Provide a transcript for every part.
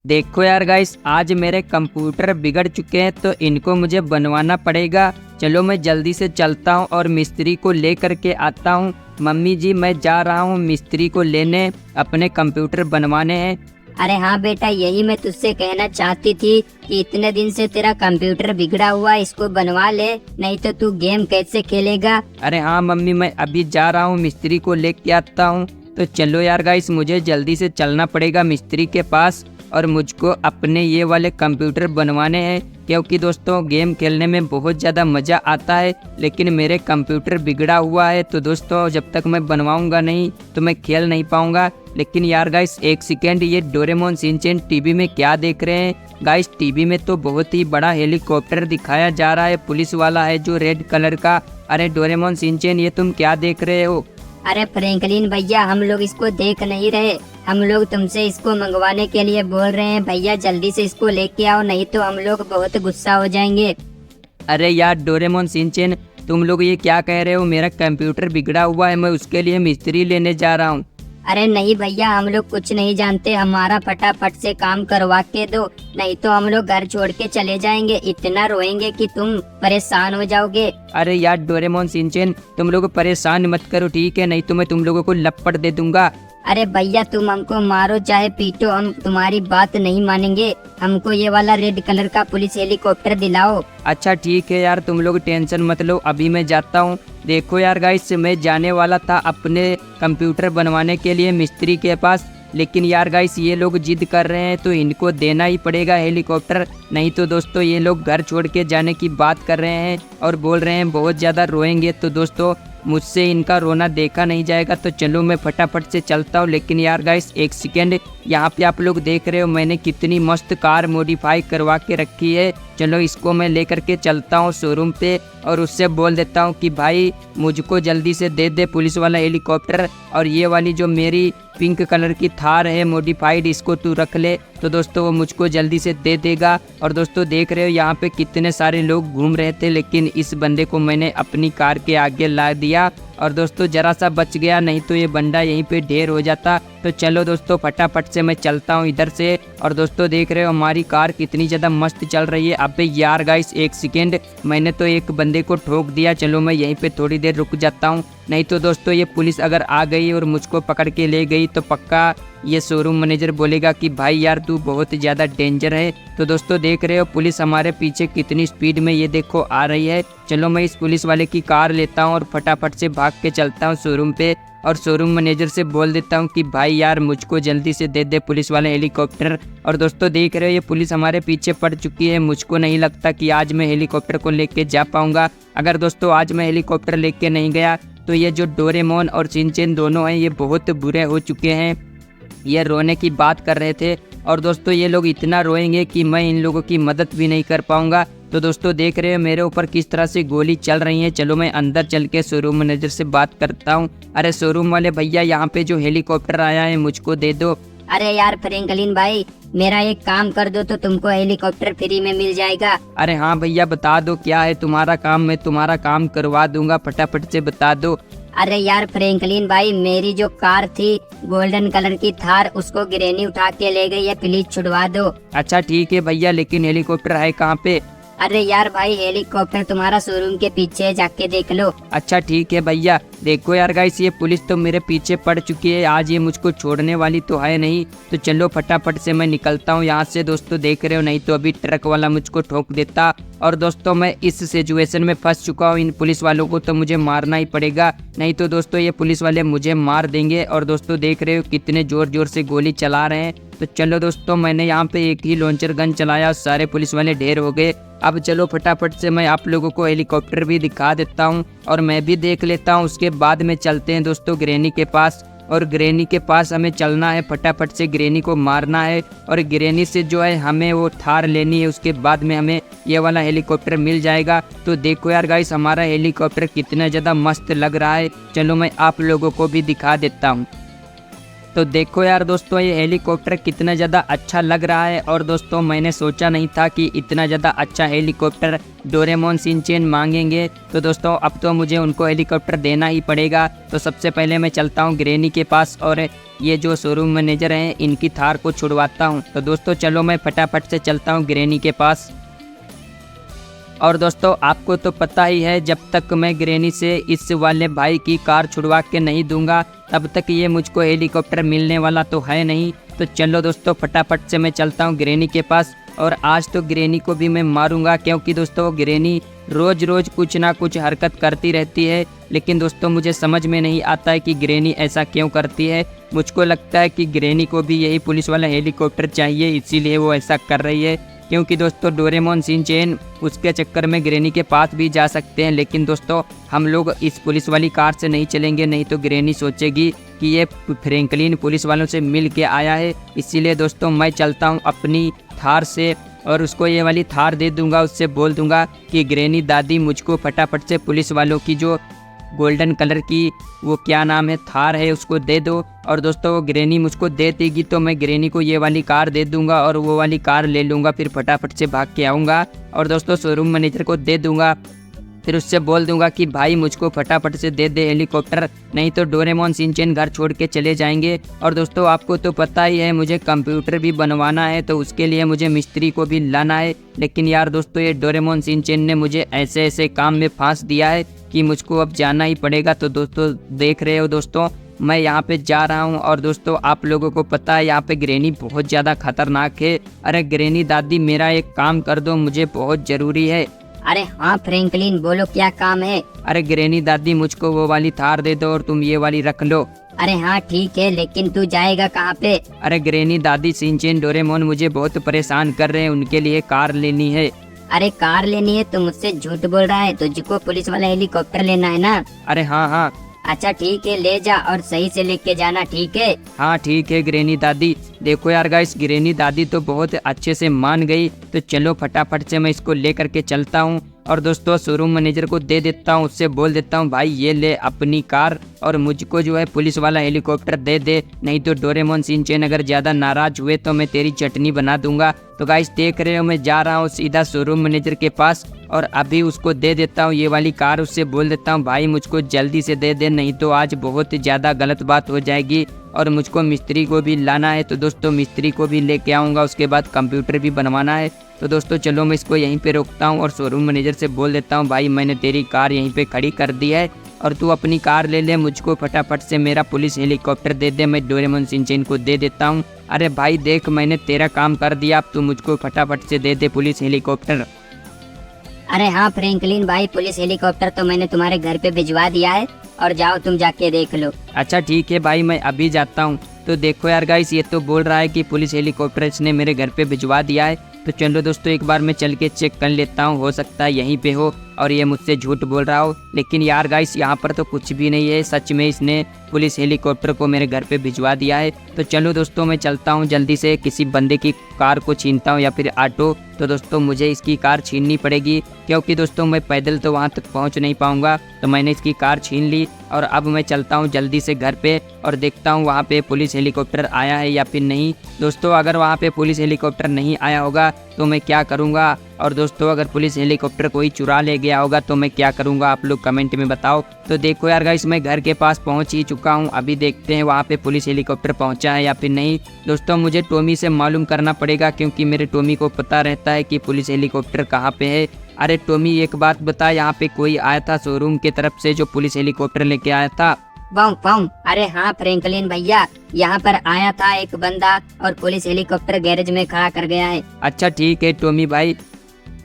देखो यार गाइस, आज मेरे कंप्यूटर बिगड़ चुके हैं तो इनको मुझे बनवाना पड़ेगा। चलो मैं जल्दी से चलता हूँ और मिस्त्री को ले करके आता हूँ। मम्मी जी, मैं जा रहा हूँ मिस्त्री को लेने, अपने कंप्यूटर बनवाने हैं। अरे हाँ बेटा, यही मैं तुझसे कहना चाहती थी कि इतने दिन से तेरा कंप्यूटर बिगड़ा हुआ है, इसको बनवा ले, नहीं तो तू गेम कैसे खेलेगा। अरे हाँ मम्मी, मैं अभी जा रहा हूँ, मिस्त्री को लेके आता हूँ। तो चलो यार गाइस, मुझे जल्दी से चलना पड़ेगा मिस्त्री के पास और मुझको अपने ये वाले कंप्यूटर बनवाने हैं, क्योंकि दोस्तों गेम खेलने में बहुत ज़्यादा मज़ा आता है, लेकिन मेरे कंप्यूटर बिगड़ा हुआ है। तो दोस्तों जब तक मैं बनवाऊंगा नहीं तो मैं खेल नहीं पाऊंगा। लेकिन यार गाइस एक सेकेंड, ये डोरेमोन शिनचैन टीवी में क्या देख रहे हैं गाइस? टीवी में तो बहुत ही बड़ा हेलीकॉप्टर दिखाया जा रहा है, पुलिस वाला है जो रेड कलर का। अरे डोरेमोन शिनचैन, ये तुम क्या देख रहे हो? अरे फ्रैंकलिन भैया, हम लोग इसको देख नहीं रहे, हम लोग तुमसे इसको मंगवाने के लिए बोल रहे हैं। भैया जल्दी से इसको लेके आओ, नहीं तो हम लोग बहुत गुस्सा हो जाएंगे। अरे यार डोरेमोन शिनचैन, तुम लोग ये क्या कह रहे हो? मेरा कंप्यूटर बिगड़ा हुआ है, मैं उसके लिए मिस्त्री लेने जा रहा हूँ। अरे नहीं भैया, हम लोग कुछ नहीं जानते, हमारा फटाफट से काम करवा के दो, नहीं तो हम लोग घर छोड़ के चले जाएंगे। इतना रोएंगे कि तुम परेशान हो जाओगे। अरे यार डोरेमोन शिनचैन, तुम लोग परेशान मत करो, ठीक है? नहीं तो मैं तुम लोगों को लपड़ दे दूंगा। अरे भैया, तुम हमको मारो चाहे पीटो, हम तुम्हारी बात नहीं मानेंगे। हमको ये वाला रेड कलर का पुलिस हेलीकॉप्टर दिलाओ। अच्छा ठीक है यार, तुम लोग टेंशन मत लो, अभी मैं जाता हूँ। देखो यार गाइस, मैं जाने वाला था अपने कंप्यूटर बनवाने के लिए मिस्त्री के पास, लेकिन यार गाइस ये लोग जिद कर रहे हैं तो इनको देना ही पड़ेगा हेलीकॉप्टर। नहीं तो दोस्तों ये लोग घर छोड़ के जाने की बात कर रहे हैं और बोल रहे हैं बहुत ज़्यादा रोएंगे। तो दोस्तों मुझसे इनका रोना देखा नहीं जाएगा, तो चलो मैं फटाफट से चलता हूँ। लेकिन यार गाइस एक सेकेंड, यहाँ पे आप लोग देख रहे हो मैंने कितनी मस्त कार मॉडिफाई करवा के रखी है। चलो इसको मैं लेकर के चलता हूँ शोरूम पे और उससे बोल देता हूँ कि भाई मुझको जल्दी से दे दे पुलिस वाला हेलीकॉप्टर, और ये वाली जो मेरी पिंक कलर की थार है मॉडिफाइड, इसको तू रख ले। तो दोस्तों वो मुझको जल्दी से दे देगा। और दोस्तों देख रहे हो यहाँ पे कितने सारे लोग घूम रहे थे, लेकिन इस बंदे को मैंने अपनी कार के आगे ला दिया और दोस्तों जरा सा बच गया, नहीं तो ये बंदा यहीं पे ढेर हो जाता। तो चलो दोस्तों फटाफट से मैं चलता हूँ इधर से। और दोस्तों देख रहे हो हमारी कार कितनी ज़्यादा मस्त चल रही है। अबे यार गाइस एक सेकेंड, मैंने तो एक बंदे को ठोक दिया। चलो मैं यहीं पे थोड़ी देर रुक जाता हूँ, नहीं तो दोस्तों ये पुलिस अगर आ गई और मुझको पकड़ के ले गई तो पक्का ये शोरूम मैनेजर बोलेगा कि भाई यार तू बहुत ज़्यादा डेंजर है। तो दोस्तों देख रहे हो पुलिस हमारे पीछे कितनी स्पीड में ये देखो आ रही है। चलो मैं इस पुलिस वाले की कार लेता हूँ और फटाफट से भाग के चलता हूँ शोरूम पे और शोरूम मैनेजर से बोल देता हूँ कि भाई यार मुझको जल्दी से दे दे पुलिस वाला हेलीकॉप्टर। और दोस्तों देख रहे हो ये पुलिस हमारे पीछे पड़ चुकी है। मुझको नहीं लगता कि आज मैं हेलीकॉप्टर को लेके जा पाऊँगा। अगर दोस्तों आज मैं हेलीकॉप्टर लेके नहीं गया तो ये जो डोरेमोन और शिनचैन दोनों हैं ये बहुत बुरे हो चुके हैं। ये रोने की बात कर रहे थे और दोस्तों ये लोग इतना रोएंगे कि मैं इन लोगों की मदद भी नहीं कर पाऊंगा। तो दोस्तों देख रहे हो मेरे ऊपर किस तरह से गोली चल रही है। चलो मैं अंदर चल के शोरूम मैनेजर से बात करता हूँ। अरे शोरूम वाले भैया, यहाँ पे जो हेलीकॉप्टर आया है मुझको दे दो। अरे यार फ्रैंकलिन भाई, मेरा एक काम कर दो तो तुमको हेलीकॉप्टर फ्री में मिल जाएगा। अरे हाँ भैया बता दो क्या है तुम्हारा काम, मैं तुम्हारा काम करवा दूंगा, फटाफट से बता दो। अरे यार फ्रैंकलिन भाई, मेरी जो कार थी गोल्डन कलर की थार, उसको गिरैनी उठा के ले गई है, प्लीज छुड़वा दो। अच्छा ठीक है भैया, लेकिन हेलीकॉप्टर है कहाँ पे? अरे यार भाई, हेलीकॉप्टर तुम्हारा शोरूम के पीछे है, जाके देख लो। अच्छा ठीक है भैया। देखो यार गाइस ये पुलिस तो मेरे पीछे पड़ चुकी है, आज ये मुझको छोड़ने वाली तो है नहीं। तो चलो फटाफट से मैं निकलता हूँ यहाँ से। दोस्तों देख रहे हो नहीं तो अभी ट्रक वाला मुझको ठोक देता। और दोस्तों मैं इस सिचुएशन में फंस चुका हूँ, इन पुलिस वालों को तो मुझे मारना ही पड़ेगा, नहीं तो दोस्तों ये पुलिस वाले मुझे मार देंगे। और दोस्तों देख रहे हो कितने जोर जोर से गोली चला रहे हैं। तो चलो दोस्तों मैंने यहाँ पे एक ही लॉन्चर गन चलाया, सारे पुलिस वाले ढेर हो गए। अब चलो फटाफट से मैं आप लोगों को हेलीकॉप्टर भी दिखा देता हूँ और मैं भी देख लेता हूँ। उसके बाद में चलते हैं दोस्तों ग्रैनी के पास, और ग्रैनी के पास हमें चलना है, फटाफट से ग्रैनी को मारना है और ग्रैनी से जो है हमें वो थार लेनी है। उसके बाद में हमें ये वाला हेलीकॉप्टर मिल जाएगा। तो देखो यार गाइस हमारा हेलीकॉप्टर कितना ज़्यादा मस्त लग रहा है। चलो मैं आप लोगों को भी दिखा देता हूँ। तो देखो यार दोस्तों, ये हेलीकॉप्टर कितना ज़्यादा अच्छा लग रहा है। और दोस्तों मैंने सोचा नहीं था कि इतना ज़्यादा अच्छा हेलीकॉप्टर डोरेमोन शिनचैन मांगेंगे। तो दोस्तों अब तो मुझे उनको हेलीकॉप्टर देना ही पड़ेगा। तो सबसे पहले मैं चलता हूँ ग्रैनी के पास और ये जो शोरूम मैनेजर हैं इनकी थार को छुड़वाता हूँ। तो दोस्तों चलो मैं फटाफट से चलता हूँ ग्रैनी के पास। और दोस्तों आपको तो पता ही है, जब तक मैं ग्रैनी से इस वाले भाई की कार छुड़वा के नहीं दूंगा तब तक ये मुझको हेलीकॉप्टर मिलने वाला तो है नहीं। तो चलो दोस्तों फटाफट से मैं चलता हूँ ग्रैनी के पास। और आज तो ग्रैनी को भी मैं मारूंगा, क्योंकि दोस्तों ग्रैनी रोज़ रोज़ कुछ ना कुछ हरकत करती रहती है। लेकिन दोस्तों मुझे समझ में नहीं आता है कि ग्रैनी ऐसा क्यों करती है। मुझको लगता है कि ग्रैनी को भी यही पुलिस वाला हेलीकॉप्टर चाहिए, इसीलिए वो ऐसा कर रही है। क्योंकि दोस्तों डोरेमोन शिनचैन उसके चक्कर में ग्रैनी के पास भी जा सकते हैं। लेकिन दोस्तों हम लोग इस पुलिस वाली कार से नहीं चलेंगे, नहीं तो ग्रैनी सोचेगी कि ये फ्रैंकलिन पुलिस वालों से मिल के आया है। इसीलिए दोस्तों मैं चलता हूँ अपनी थार से और उसको ये वाली थार दे दूंगा। उससे बोल दूंगा कि ग्रैनी दादी मुझको फटाफट से पुलिस वालों की जो गोल्डन कलर की वो क्या नाम है थार है उसको दे दो। और दोस्तों वो ग्रैनी मुझको दे देगी तो मैं ग्रैनी को ये वाली कार दे दूंगा और वो वाली कार ले लूँगा, फिर फटाफट से भाग के आऊँगा और दोस्तों शोरूम मैनेजर को दे दूंगा। फिर उससे बोल दूंगा कि भाई मुझको फटाफट से दे दे हेलीकॉप्टर, नहीं तो डोरेमोन शिनचैन घर छोड़ के चले जाएंगे। और दोस्तों आपको तो पता ही है मुझे कंप्यूटर भी बनवाना है, तो उसके लिए मुझे मिस्त्री को भी लाना है। लेकिन यार दोस्तों ये डोरेमोन शिनचैन ने मुझे ऐसे ऐसे काम में फांस दिया है कि मुझको अब जाना ही पड़ेगा। तो दोस्तों देख रहे हो दोस्तों मैं यहाँ पे जा रहा हूँ। और दोस्तों आप लोगों को पता है यहाँ पे ग्रैनी बहुत ज़्यादा खतरनाक है। अरे ग्रैनी दादी मेरा एक काम कर दो, मुझे बहुत ज़रूरी है। अरे हाँ फ्रैंकलिन, बोलो क्या काम है। अरे ग्रैनी दादी मुझको वो वाली थार दे दो और तुम ये वाली रख लो। अरे हाँ ठीक है, लेकिन तू जाएगा कहाँ पे। अरे ग्रैनी दादी शिनचैन डोरेमोन मुझे बहुत परेशान कर रहे हैं, उनके लिए कार लेनी है। अरे कार लेनी है तो मुझसे झूठ बोल रहा है, तुझको पुलिस वाला हेलीकॉप्टर लेना है ना। अरे हाँ हाँ अच्छा ठीक है, ले जा और सही से लेके जाना, ठीक है। हाँ ठीक है ग्रैनी दादी। देखो यार गाइस ग्रैनी दादी तो बहुत अच्छे से मान गई। तो चलो फटाफट से मैं इसको ले करके चलता हूँ और दोस्तों शोरूम मैनेजर को दे देता हूँ। उससे बोल देता हूँ भाई ये ले अपनी कार और मुझको जो है पुलिस वाला हेलीकॉप्टर दे दे, नहीं तो डोरेमोन शिनचैन अगर ज़्यादा नाराज हुए तो मैं तेरी चटनी बना दूंगा। तो गाइस देख रहे हो मैं जा रहा हूँ सीधा शोरूम मैनेजर के पास और अभी उसको दे देता हूँ ये वाली कार। उससे बोल देता हूँ भाई मुझको जल्दी से दे दे, नहीं तो आज बहुत ज़्यादा गलत बात हो जाएगी। और मुझको मिस्त्री को भी लाना है, तो दोस्तों मिस्त्री को भी लेके आऊँगा, उसके बाद कंप्यूटर भी बनवाना है। तो दोस्तों चलो मैं इसको यहीं पे रोकता हूँ और शोरूम मैनेजर से बोल देता हूँ भाई मैंने तेरी कार यहीं पे खड़ी कर दी है और तू अपनी कार ले ले, मुझको फटाफट से मेरा पुलिस हेलीकॉप्टर दे दे। मैं डोरेमोन शिनचैन को दे देता हूँ। अरे भाई देख मैंने तेरा काम कर दिया, अब तू मुझको फटाफट से दे दे पुलिस हेलीकॉप्टर। अरे हाँ फ्रैंकलिन भाई, पुलिस हेलीकॉप्टर तो मैंने तुम्हारे घर पे भिजवा दिया है और जाओ तुम जाके देख लो। अच्छा ठीक है भाई मैं अभी जाता हूँ। तो देखो यार गाइस ये तो बोल रहा है कि पुलिस हेलीकॉप्टर इसने मेरे घर पे भिजवा दिया है। तो चलो दोस्तों एक बार मैं चल के चेक कर लेता हूँ, हो सकता है यहीं पे हो और ये मुझसे झूठ बोल रहा हो। लेकिन यार गाइस यहाँ पर तो कुछ भी नहीं है, सच में इसने पुलिस हेलीकॉप्टर को मेरे घर पे भिजवा दिया है। तो चलो दोस्तों मैं चलता हूँ जल्दी से, किसी बंदे की कार को छीनता हूँ या फिर ऑटो। तो दोस्तों मुझे इसकी कार छीननी पड़ेगी, क्योंकि दोस्तों मैं पैदल तो वहाँ तक पहुँच नहीं पाऊँगा। तो मैंने इसकी कार छीन ली और अब मैं चलता हूँ जल्दी से घर पे और देखता हूँ वहाँ पे पुलिस हेलीकॉप्टर आया है या फिर नहीं। दोस्तों अगर वहाँ पे पुलिस हेलीकॉप्टर नहीं आया होगा तो मैं क्या करूँगा, और दोस्तों अगर पुलिस हेलीकॉप्टर कोई चुरा ले गया होगा तो मैं क्या करूँगा, आप लोग कमेंट में बताओ। तो देखो यार गाइस मैं घर के पास पहुँच ही चुका हूँ, अभी देखते हैं वहाँ पे पुलिस हेलीकॉप्टर पहुँचा है या फिर नहीं। दोस्तों मुझे टॉमी से मालूम करना पड़ेगा, क्योंकि मेरे टॉमी को पता रहता है कि पुलिस हेलीकॉप्टर कहाँ पे है। अरे टॉमी एक बात बता, यहाँ पे कोई आया था शोरूम की तरफ से जो पुलिस हेलीकॉप्टर लेके आया था? वाऊ वाऊ, अरे हाँ फ्रैंकलिन भैया, यहाँ पर आया था एक बंदा और पुलिस हेलीकॉप्टर गैरेज में खड़ा कर गया है। अच्छा ठीक है टॉमी भाई।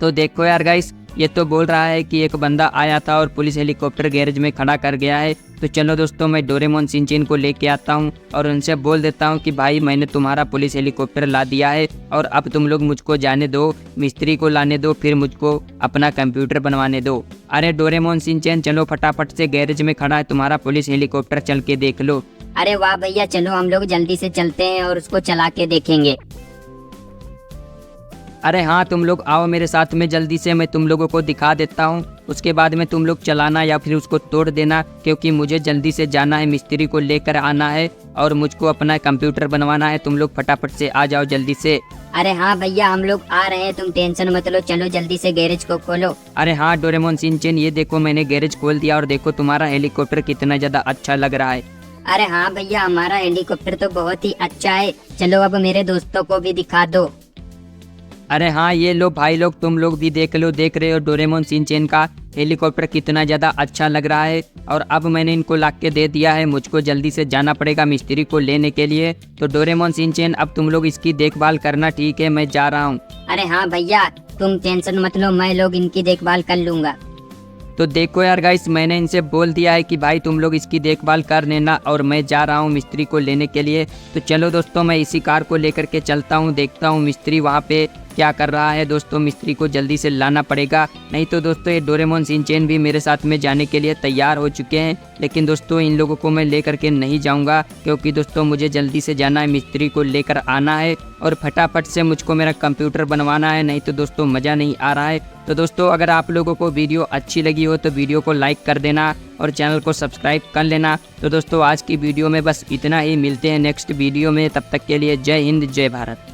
तो देखो यार गाइस ये तो बोल रहा है कि एक बंदा आया था और पुलिस हेलीकॉप्टर गैरेज में खड़ा कर गया है। तो चलो दोस्तों मैं डोरेमोन शिनचैन को लेके आता हूँ और उनसे बोल देता हूँ कि भाई मैंने तुम्हारा पुलिस हेलीकॉप्टर ला दिया है और अब तुम लोग मुझको जाने दो, मिस्त्री को लाने दो, फिर मुझको अपना कंप्यूटर बनवाने दो। अरे डोरेमोन शिनचैन चलो फटाफट से, गैरेज में खड़ा है तुम्हारा पुलिस हेलीकॉप्टर, चल के देख लो। अरे वाह भैया, चलो हम लोग जल्दी से चलते हैं और उसको चला के देखेंगे। अरे हाँ तुम लोग आओ मेरे साथ में जल्दी से, मैं तुम लोगों को दिखा देता हूँ उसके बाद में तुम लोग चलाना या फिर उसको तोड़ देना, क्योंकि मुझे जल्दी से जाना है, मिस्त्री को लेकर आना है और मुझको अपना कंप्यूटर बनवाना है। तुम लोग फटाफट से आ जाओ जल्दी से। अरे हाँ भैया, हम लोग आ रहे हैं, तुम टेंशन मत लो, चलो जल्दी से गैरेज को खोलो। अरे हाँ डोरेमोन शिनचैन, ये देखो मैंने गैरेज खोल दिया और देखो तुम्हारा हेलीकॉप्टर कितना ज़्यादा अच्छा लग रहा है। अरे हाँ भैया, हमारा हेलीकॉप्टर तो बहुत ही अच्छा है। चलो अब मेरे दोस्तों को भी दिखा दो। अरे हाँ ये लो भाई लोग, तुम लोग भी देख रहे हो डोरेमोन शिनचैन का हेलीकॉप्टर कितना ज़्यादा अच्छा लग रहा है। और अब मैंने इनको ला के दे दिया है, मुझको जल्दी से जाना पड़ेगा मिस्त्री को लेने के लिए। तो डोरेमोन शिनचैन अब तुम लोग इसकी देखभाल करना, ठीक है? मैं जा रहा हूँ। अरे हाँ भैया, तुम टेंशन मत लो, मैं लोग इनकी देखभाल कर लूंगा। तो देखो यार गाइस, मैंने इनसे बोल दिया है कि भाई तुम लोग इसकी देखभाल कर लेना और मैं जा रहा हूँ मिस्त्री को लेने के लिए। तो चलो दोस्तों, मैं इसी कार को लेकर के चलता हूँ, देखता हूँ मिस्त्री वहाँ पे क्या कर रहा है। दोस्तों मिस्त्री को जल्दी से लाना पड़ेगा, नहीं तो दोस्तों ये डोरेमोन शिनचैन भी मेरे साथ में जाने के लिए तैयार हो चुके हैं। लेकिन दोस्तों इन लोगों को मैं लेकर के नहीं जाऊंगा, क्योंकि दोस्तों मुझे जल्दी से जाना है, मिस्त्री को लेकर आना है और फटाफट से मुझको मेरा कंप्यूटर बनवाना है, नहीं तो दोस्तों मज़ा नहीं आ रहा है। तो दोस्तों अगर आप लोगों को वीडियो अच्छी लगी हो तो वीडियो को लाइक कर देना और चैनल को सब्सक्राइब कर लेना। तो दोस्तों आज की वीडियो में बस इतना ही, मिलते हैं नेक्स्ट वीडियो में, तब तक के लिए जय हिंद जय भारत।